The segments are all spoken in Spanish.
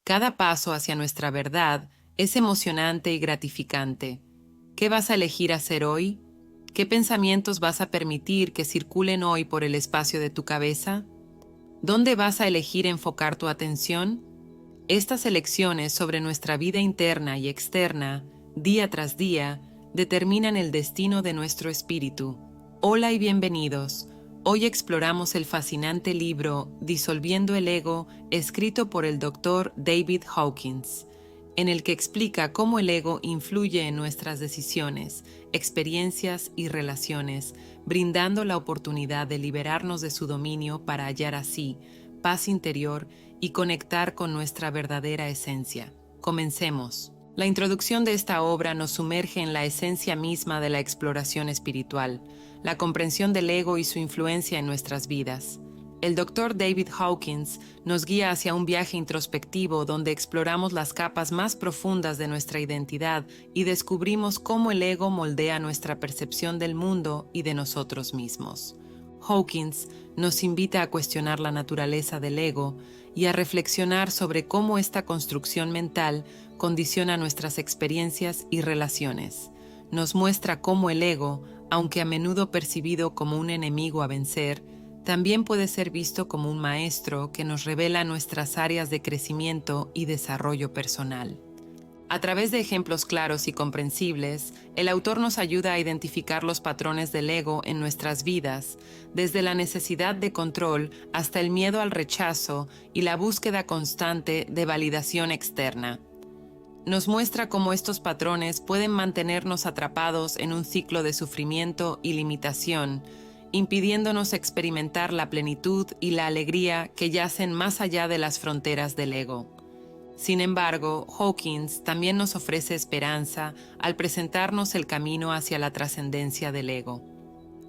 Cada paso hacia nuestra verdad es emocionante y gratificante. ¿Qué vas a elegir hacer hoy? ¿Qué pensamientos vas a permitir que circulen hoy por el espacio de tu cabeza? ¿Dónde vas a elegir enfocar tu atención? Estas elecciones sobre nuestra vida interna y externa, día tras día, determinan el destino de nuestro espíritu. Hola y bienvenidos. Hoy exploramos el fascinante libro Disolviendo el Ego, escrito por el Dr. David Hawkins, en el que explica cómo el ego influye en nuestras decisiones, experiencias y relaciones, brindando la oportunidad de liberarnos de su dominio para hallar así paz interior y conectar con nuestra verdadera esencia. Comencemos. La introducción de esta obra nos sumerge en la esencia misma de la exploración espiritual, la comprensión del ego y su influencia en nuestras vidas. El Dr. David Hawkins nos guía hacia un viaje introspectivo donde exploramos las capas más profundas de nuestra identidad y descubrimos cómo el ego moldea nuestra percepción del mundo y de nosotros mismos. Hawkins nos invita a cuestionar la naturaleza del ego y a reflexionar sobre cómo esta construcción mental condiciona nuestras experiencias y relaciones. Nos muestra cómo el ego, aunque a menudo percibido como un enemigo a vencer, también puede ser visto como un maestro que nos revela nuestras áreas de crecimiento y desarrollo personal. A través de ejemplos claros y comprensibles, el autor nos ayuda a identificar los patrones del ego en nuestras vidas, desde la necesidad de control hasta el miedo al rechazo y la búsqueda constante de validación externa. Nos muestra cómo estos patrones pueden mantenernos atrapados en un ciclo de sufrimiento y limitación, impidiéndonos experimentar la plenitud y la alegría que yacen más allá de las fronteras del ego. Sin embargo, Hawkins también nos ofrece esperanza al presentarnos el camino hacia la trascendencia del ego.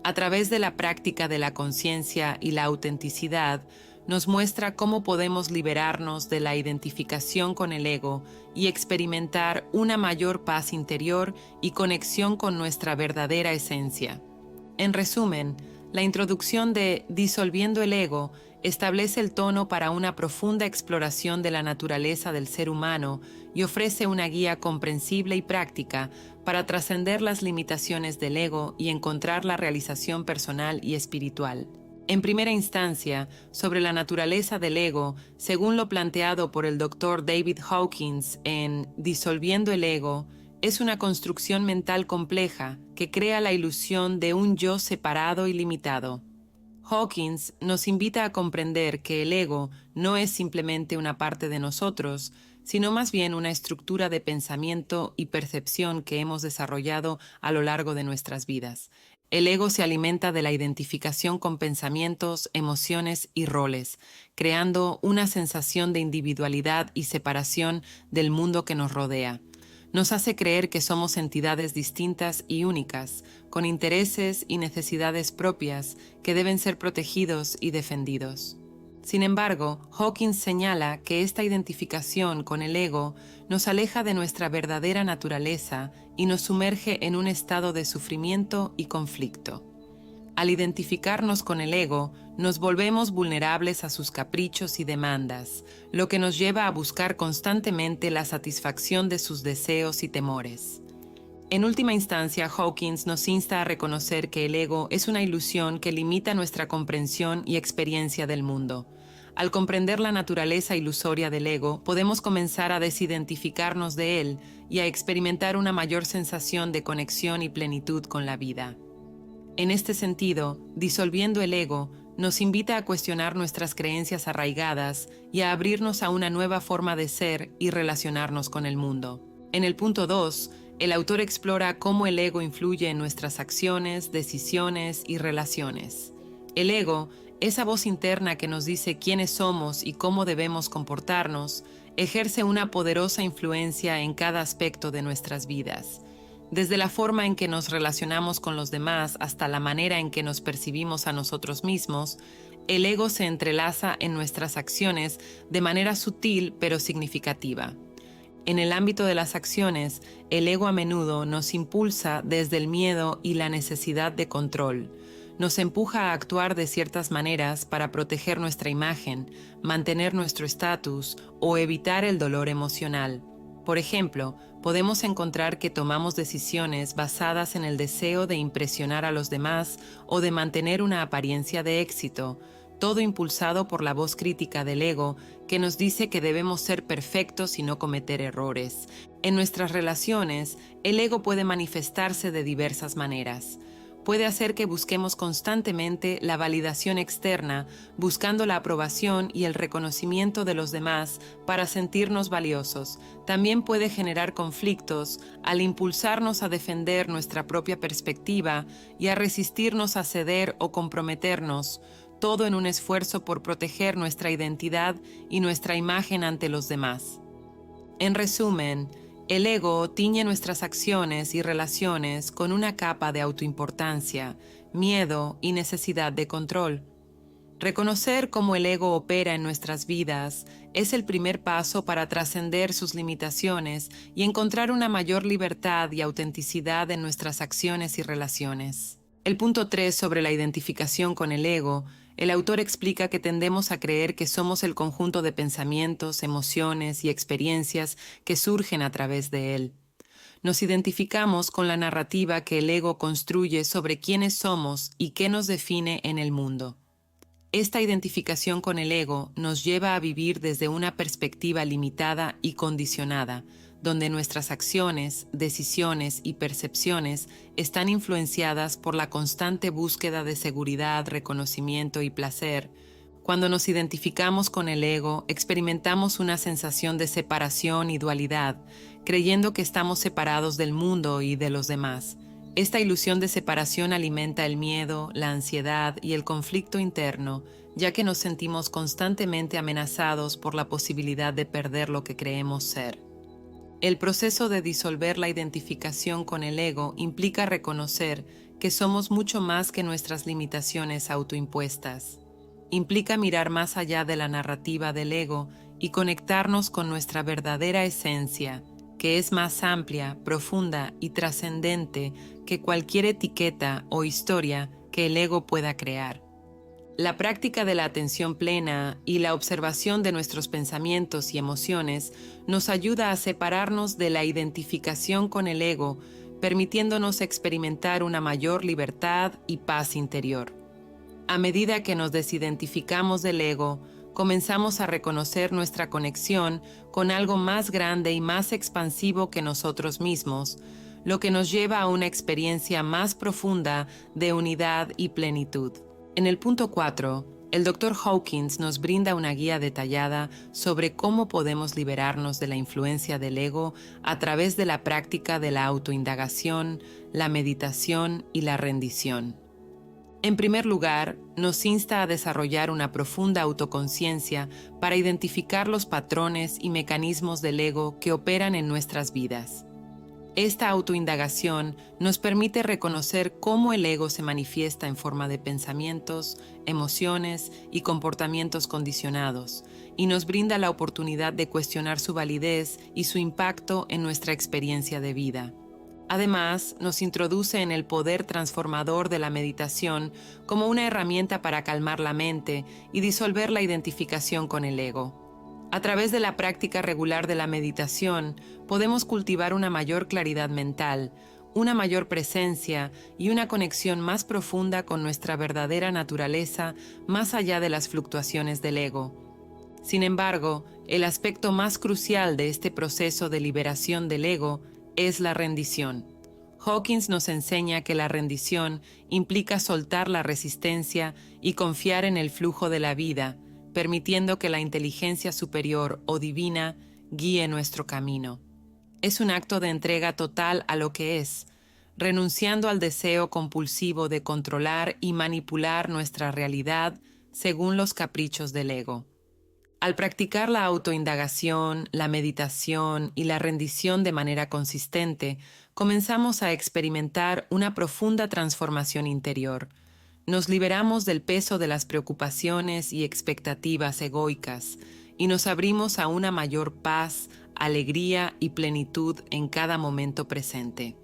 A través de la práctica de la conciencia y la autenticidad, nos muestra cómo podemos liberarnos de la identificación con el ego y experimentar una mayor paz interior y conexión con nuestra verdadera esencia. En resumen, la introducción de Disolviendo el Ego establece el tono para una profunda exploración de la naturaleza del ser humano y ofrece una guía comprensible y práctica para trascender las limitaciones del ego y encontrar la realización personal y espiritual. En primera instancia, sobre la naturaleza del ego, según lo planteado por el Dr. David Hawkins en Disolviendo el Ego, es una construcción mental compleja que crea la ilusión de un yo separado y limitado. Hawkins nos invita a comprender que el ego no es simplemente una parte de nosotros, sino más bien una estructura de pensamiento y percepción que hemos desarrollado a lo largo de nuestras vidas. El ego se alimenta de la identificación con pensamientos, emociones y roles, creando una sensación de individualidad y separación del mundo que nos rodea. Nos hace creer que somos entidades distintas y únicas, con intereses y necesidades propias que deben ser protegidos y defendidos. Sin embargo, Hawkins señala que esta identificación con el ego nos aleja de nuestra verdadera naturaleza y nos sumerge en un estado de sufrimiento y conflicto. Al identificarnos con el ego, nos volvemos vulnerables a sus caprichos y demandas, lo que nos lleva a buscar constantemente la satisfacción de sus deseos y temores. En última instancia, Hawkins nos insta a reconocer que el ego es una ilusión que limita nuestra comprensión y experiencia del mundo. Al comprender la naturaleza ilusoria del ego, podemos comenzar a desidentificarnos de él y a experimentar una mayor sensación de conexión y plenitud con la vida. En este sentido, Disolviendo el Ego nos invita a cuestionar nuestras creencias arraigadas y a abrirnos a una nueva forma de ser y relacionarnos con el mundo. En el punto 2, el autor explora cómo el ego influye en nuestras acciones, decisiones y relaciones. El ego, esa voz interna que nos dice quiénes somos y cómo debemos comportarnos, ejerce una poderosa influencia en cada aspecto de nuestras vidas. Desde la forma en que nos relacionamos con los demás hasta la manera en que nos percibimos a nosotros mismos, el ego se entrelaza en nuestras acciones de manera sutil pero significativa. En el ámbito de las acciones, el ego a menudo nos impulsa desde el miedo y la necesidad de control. Nos empuja a actuar de ciertas maneras para proteger nuestra imagen, mantener nuestro estatus o evitar el dolor emocional. Por ejemplo, podemos encontrar que tomamos decisiones basadas en el deseo de impresionar a los demás o de mantener una apariencia de éxito, todo impulsado por la voz crítica del ego que nos dice que debemos ser perfectos y no cometer errores. En nuestras relaciones, el ego puede manifestarse de diversas maneras. Puede hacer que busquemos constantemente la validación externa, buscando la aprobación y el reconocimiento de los demás para sentirnos valiosos. También puede generar conflictos al impulsarnos a defender nuestra propia perspectiva y a resistirnos a ceder o comprometernos, todo en un esfuerzo por proteger nuestra identidad y nuestra imagen ante los demás. En resumen, el ego tiñe nuestras acciones y relaciones con una capa de autoimportancia, miedo y necesidad de control. Reconocer cómo el ego opera en nuestras vidas es el primer paso para trascender sus limitaciones y encontrar una mayor libertad y autenticidad en nuestras acciones y relaciones. El punto 3 sobre la identificación con el ego, el autor explica que tendemos a creer que somos el conjunto de pensamientos, emociones y experiencias que surgen a través de él. Nos identificamos con la narrativa que el ego construye sobre quiénes somos y qué nos define en el mundo. Esta identificación con el ego nos lleva a vivir desde una perspectiva limitada y condicionada, donde nuestras acciones, decisiones y percepciones están influenciadas por la constante búsqueda de seguridad, reconocimiento y placer. Cuando nos identificamos con el ego, experimentamos una sensación de separación y dualidad, creyendo que estamos separados del mundo y de los demás. Esta ilusión de separación alimenta el miedo, la ansiedad y el conflicto interno, ya que nos sentimos constantemente amenazados por la posibilidad de perder lo que creemos ser. El proceso de disolver la identificación con el ego implica reconocer que somos mucho más que nuestras limitaciones autoimpuestas. Implica mirar más allá de la narrativa del ego y conectarnos con nuestra verdadera esencia, que es más amplia, profunda y trascendente que cualquier etiqueta o historia que el ego pueda crear. La práctica de la atención plena y la observación de nuestros pensamientos y emociones nos ayuda a separarnos de la identificación con el ego, permitiéndonos experimentar una mayor libertad y paz interior. A medida que nos desidentificamos del ego, comenzamos a reconocer nuestra conexión con algo más grande y más expansivo que nosotros mismos, lo que nos lleva a una experiencia más profunda de unidad y plenitud. En el punto 4, el Dr. Hawkins nos brinda una guía detallada sobre cómo podemos liberarnos de la influencia del ego a través de la práctica de la autoindagación, la meditación y la rendición. En primer lugar, nos insta a desarrollar una profunda autoconciencia para identificar los patrones y mecanismos del ego que operan en nuestras vidas. Esta autoindagación nos permite reconocer cómo el ego se manifiesta en forma de pensamientos, emociones y comportamientos condicionados, y nos brinda la oportunidad de cuestionar su validez y su impacto en nuestra experiencia de vida. Además, nos introduce en el poder transformador de la meditación como una herramienta para calmar la mente y disolver la identificación con el ego. A través de la práctica regular de la meditación, podemos cultivar una mayor claridad mental, una mayor presencia y una conexión más profunda con nuestra verdadera naturaleza, más allá de las fluctuaciones del ego. Sin embargo, el aspecto más crucial de este proceso de liberación del ego es la rendición. Hawkins nos enseña que la rendición implica soltar la resistencia y confiar en el flujo de la vida, permitiendo que la inteligencia superior o divina guíe nuestro camino. Es un acto de entrega total a lo que es, renunciando al deseo compulsivo de controlar y manipular nuestra realidad según los caprichos del ego. Al practicar la autoindagación, la meditación y la rendición de manera consistente, comenzamos a experimentar una profunda transformación interior. Nos liberamos del peso de las preocupaciones y expectativas egoicas y nos abrimos a una mayor paz, alegría y plenitud en cada momento presente.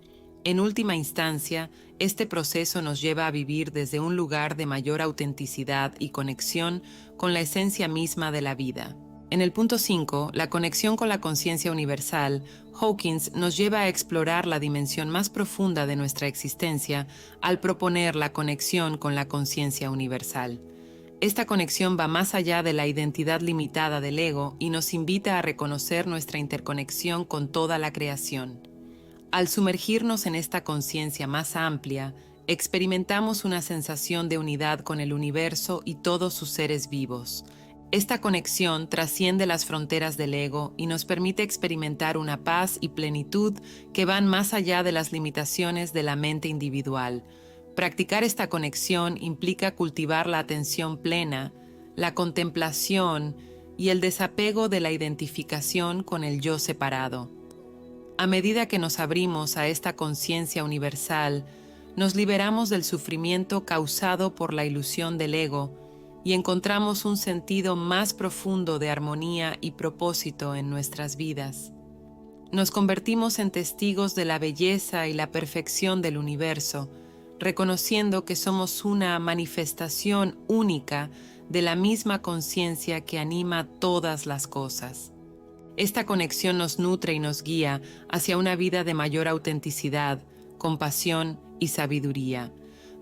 En última instancia, este proceso nos lleva a vivir desde un lugar de mayor autenticidad y conexión con la esencia misma de la vida. En el punto 5, la conexión con la conciencia universal, Hawkins nos lleva a explorar la dimensión más profunda de nuestra existencia al proponer la conexión con la conciencia universal. Esta conexión va más allá de la identidad limitada del ego y nos invita a reconocer nuestra interconexión con toda la creación. Al sumergirnos en esta conciencia más amplia, experimentamos una sensación de unidad con el universo y todos sus seres vivos. Esta conexión trasciende las fronteras del ego y nos permite experimentar una paz y plenitud que van más allá de las limitaciones de la mente individual. Practicar esta conexión implica cultivar la atención plena, la contemplación y el desapego de la identificación con el yo separado. A medida que nos abrimos a esta conciencia universal, nos liberamos del sufrimiento causado por la ilusión del ego y encontramos un sentido más profundo de armonía y propósito en nuestras vidas. Nos convertimos en testigos de la belleza y la perfección del universo, reconociendo que somos una manifestación única de la misma conciencia que anima todas las cosas. Esta conexión nos nutre y nos guía hacia una vida de mayor autenticidad, compasión y sabiduría,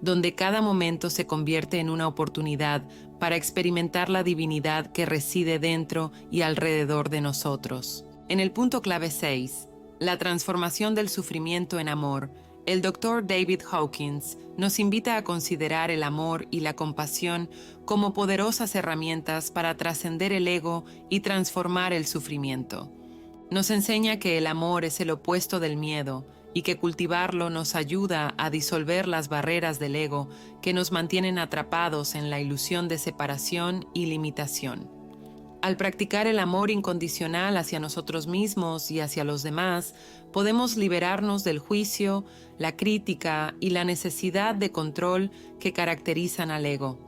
donde cada momento se convierte en una oportunidad para experimentar la divinidad que reside dentro y alrededor de nosotros. En el punto clave 6, la transformación del sufrimiento en amor, el Dr. David Hawkins nos invita a considerar el amor y la compasión como poderosas herramientas para trascender el ego y transformar el sufrimiento. Nos enseña que el amor es el opuesto del miedo y que cultivarlo nos ayuda a disolver las barreras del ego que nos mantienen atrapados en la ilusión de separación y limitación. Al practicar el amor incondicional hacia nosotros mismos y hacia los demás, podemos liberarnos del juicio, la crítica y la necesidad de control que caracterizan al ego.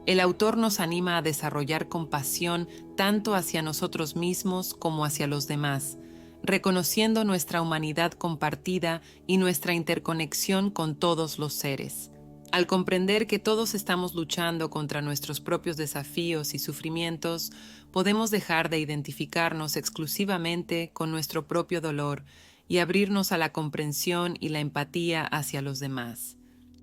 El autor nos anima a desarrollar compasión tanto hacia nosotros mismos como hacia los demás, reconociendo nuestra humanidad compartida y nuestra interconexión con todos los seres. Al comprender que todos estamos luchando contra nuestros propios desafíos y sufrimientos, podemos dejar de identificarnos exclusivamente con nuestro propio dolor y abrirnos a la comprensión y la empatía hacia los demás.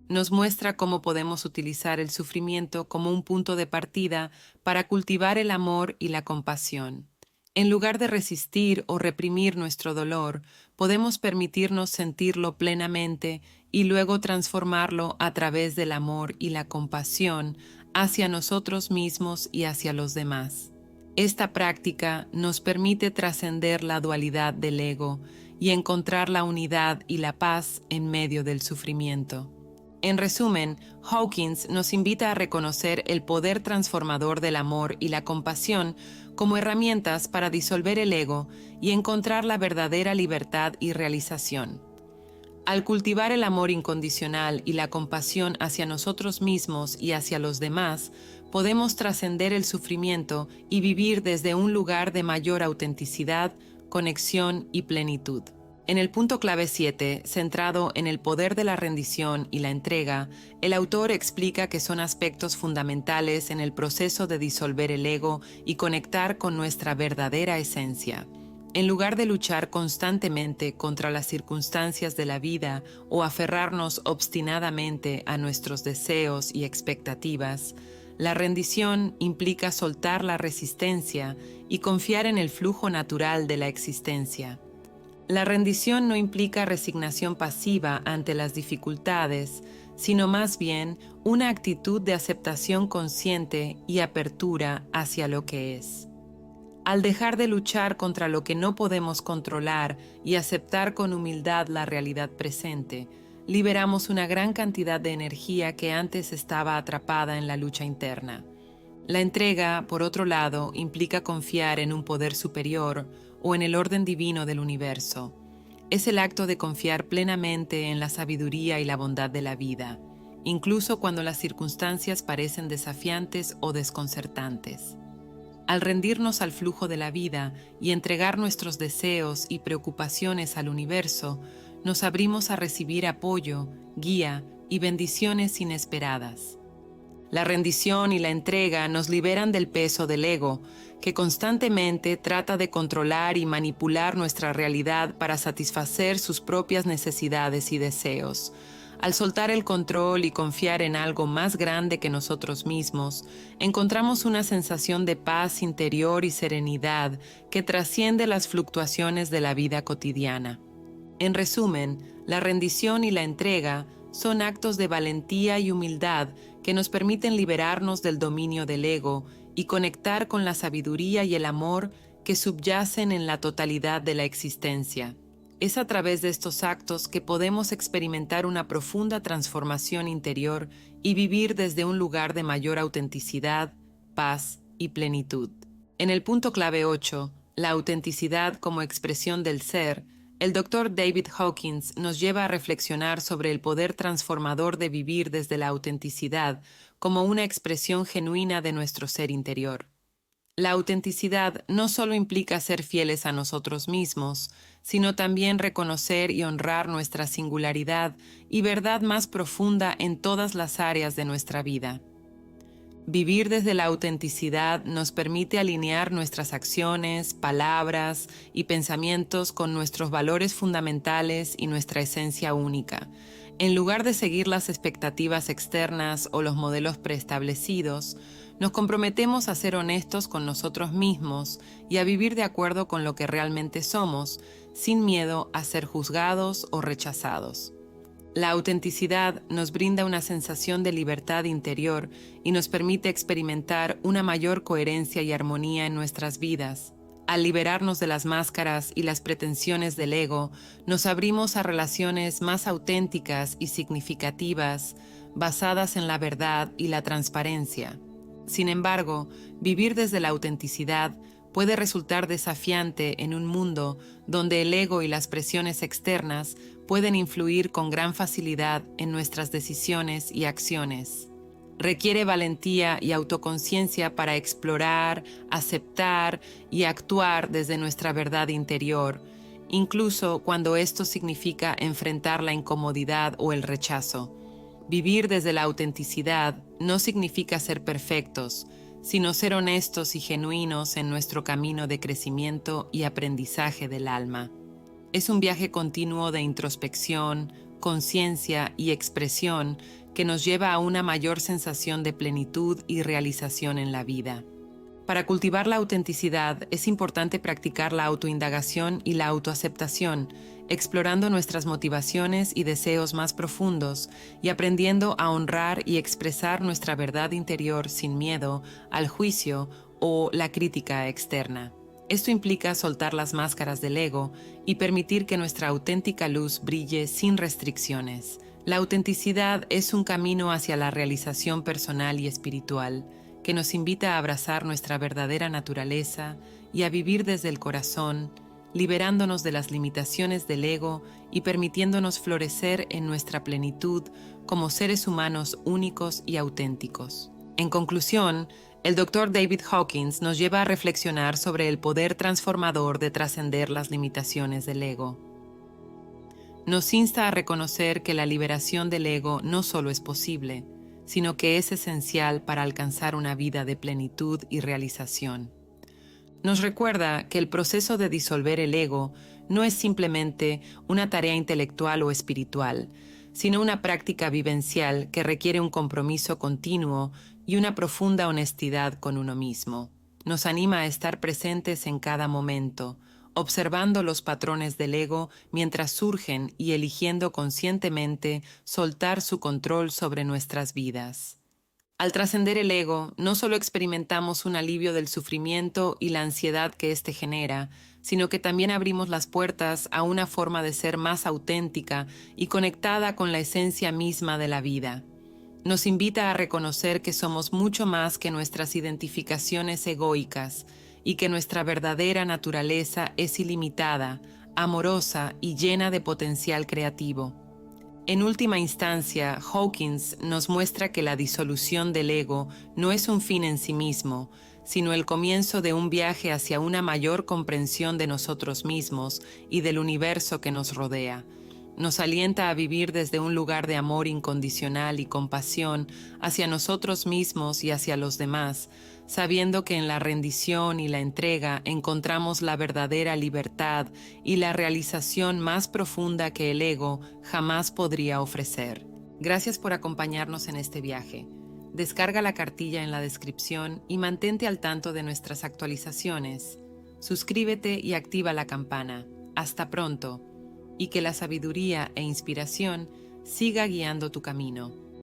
Nos muestra cómo podemos utilizar el sufrimiento como un punto de partida para cultivar el amor y la compasión. En lugar de resistir o reprimir nuestro dolor, podemos permitirnos sentirlo plenamente y luego transformarlo a través del amor y la compasión hacia nosotros mismos y hacia los demás. Esta práctica nos permite trascender la dualidad del ego y encontrar la unidad y la paz en medio del sufrimiento. En resumen, Hawkins nos invita a reconocer el poder transformador del amor y la compasión como herramientas para disolver el ego y encontrar la verdadera libertad y realización. Al cultivar el amor incondicional y la compasión hacia nosotros mismos y hacia los demás, podemos trascender el sufrimiento y vivir desde un lugar de mayor autenticidad, conexión y plenitud. En el punto clave 7, centrado en el poder de la rendición y la entrega, el autor explica que son aspectos fundamentales en el proceso de disolver el ego y conectar con nuestra verdadera esencia. En lugar de luchar constantemente contra las circunstancias de la vida o aferrarnos obstinadamente a nuestros deseos y expectativas, la rendición implica soltar la resistencia y confiar en el flujo natural de la existencia. La rendición no implica resignación pasiva ante las dificultades, sino más bien una actitud de aceptación consciente y apertura hacia lo que es. Al dejar de luchar contra lo que no podemos controlar y aceptar con humildad la realidad presente, liberamos una gran cantidad de energía que antes estaba atrapada en la lucha interna. La entrega, por otro lado, implica confiar en un poder superior o en el orden divino del universo. Es el acto de confiar plenamente en la sabiduría y la bondad de la vida, incluso cuando las circunstancias parecen desafiantes o desconcertantes. Al rendirnos al flujo de la vida y entregar nuestros deseos y preocupaciones al universo, nos abrimos a recibir apoyo, guía y bendiciones inesperadas. La rendición y la entrega nos liberan del peso del ego, que constantemente trata de controlar y manipular nuestra realidad para satisfacer sus propias necesidades y deseos. Al soltar el control y confiar en algo más grande que nosotros mismos, encontramos una sensación de paz interior y serenidad que trasciende las fluctuaciones de la vida cotidiana. En resumen, la rendición y la entrega son actos de valentía y humildad que nos permiten liberarnos del dominio del ego y conectar con la sabiduría y el amor que subyacen en la totalidad de la existencia. Es a través de estos actos que podemos experimentar una profunda transformación interior y vivir desde un lugar de mayor autenticidad, paz y plenitud. En el punto clave 8, la autenticidad como expresión del ser, el Dr. David Hawkins nos lleva a reflexionar sobre el poder transformador de vivir desde la autenticidad como una expresión genuina de nuestro ser interior. La autenticidad no solo implica ser fieles a nosotros mismos, sino también reconocer y honrar nuestra singularidad y verdad más profunda en todas las áreas de nuestra vida. Vivir desde la autenticidad nos permite alinear nuestras acciones, palabras y pensamientos con nuestros valores fundamentales y nuestra esencia única. En lugar de seguir las expectativas externas o los modelos preestablecidos, nos comprometemos a ser honestos con nosotros mismos y a vivir de acuerdo con lo que realmente somos, sin miedo a ser juzgados o rechazados. La autenticidad nos brinda una sensación de libertad interior y nos permite experimentar una mayor coherencia y armonía en nuestras vidas. Al liberarnos de las máscaras y las pretensiones del ego, nos abrimos a relaciones más auténticas y significativas, basadas en la verdad y la transparencia. Sin embargo, vivir desde la autenticidad puede resultar desafiante en un mundo donde el ego y las presiones externas pueden influir con gran facilidad en nuestras decisiones y acciones. Requiere valentía y autoconciencia para explorar, aceptar y actuar desde nuestra verdad interior, incluso cuando esto significa enfrentar la incomodidad o el rechazo. Vivir desde la autenticidad no significa ser perfectos, sino ser honestos y genuinos en nuestro camino de crecimiento y aprendizaje del alma. Es un viaje continuo de introspección, conciencia y expresión que nos lleva a una mayor sensación de plenitud y realización en la vida. Para cultivar la autenticidad es importante practicar la autoindagación y la autoaceptación, explorando nuestras motivaciones y deseos más profundos y aprendiendo a honrar y expresar nuestra verdad interior sin miedo al juicio o la crítica externa. Esto implica soltar las máscaras del ego y permitir que nuestra auténtica luz brille sin restricciones. La autenticidad es un camino hacia la realización personal y espiritual, que nos invita a abrazar nuestra verdadera naturaleza y a vivir desde el corazón, liberándonos de las limitaciones del ego y permitiéndonos florecer en nuestra plenitud como seres humanos únicos y auténticos. En conclusión, el Dr. David Hawkins nos lleva a reflexionar sobre el poder transformador de trascender las limitaciones del ego. Nos insta a reconocer que la liberación del ego no solo es posible, sino que es esencial para alcanzar una vida de plenitud y realización. Nos recuerda que el proceso de disolver el ego no es simplemente una tarea intelectual o espiritual, sino una práctica vivencial que requiere un compromiso continuo y una profunda honestidad con uno mismo. Nos anima a estar presentes en cada momento, observando los patrones del ego mientras surgen y eligiendo conscientemente soltar su control sobre nuestras vidas. Al trascender el ego, no solo experimentamos un alivio del sufrimiento y la ansiedad que éste genera, sino que también abrimos las puertas a una forma de ser más auténtica y conectada con la esencia misma de la vida. Nos invita a reconocer que somos mucho más que nuestras identificaciones egoicas y que nuestra verdadera naturaleza es ilimitada, amorosa y llena de potencial creativo. En última instancia, Hawkins nos muestra que la disolución del ego no es un fin en sí mismo, sino el comienzo de un viaje hacia una mayor comprensión de nosotros mismos y del universo que nos rodea. nos alienta a vivir desde un lugar de amor incondicional y compasión hacia nosotros mismos y hacia los demás, sabiendo que en la rendición y la entrega encontramos la verdadera libertad y la realización más profunda que el ego jamás podría ofrecer. Gracias por acompañarnos en este viaje. Descarga la cartilla en la descripción y mantente al tanto de nuestras actualizaciones. Suscríbete y activa la campana. Hasta pronto, y que la sabiduría e inspiración siga guiando tu camino.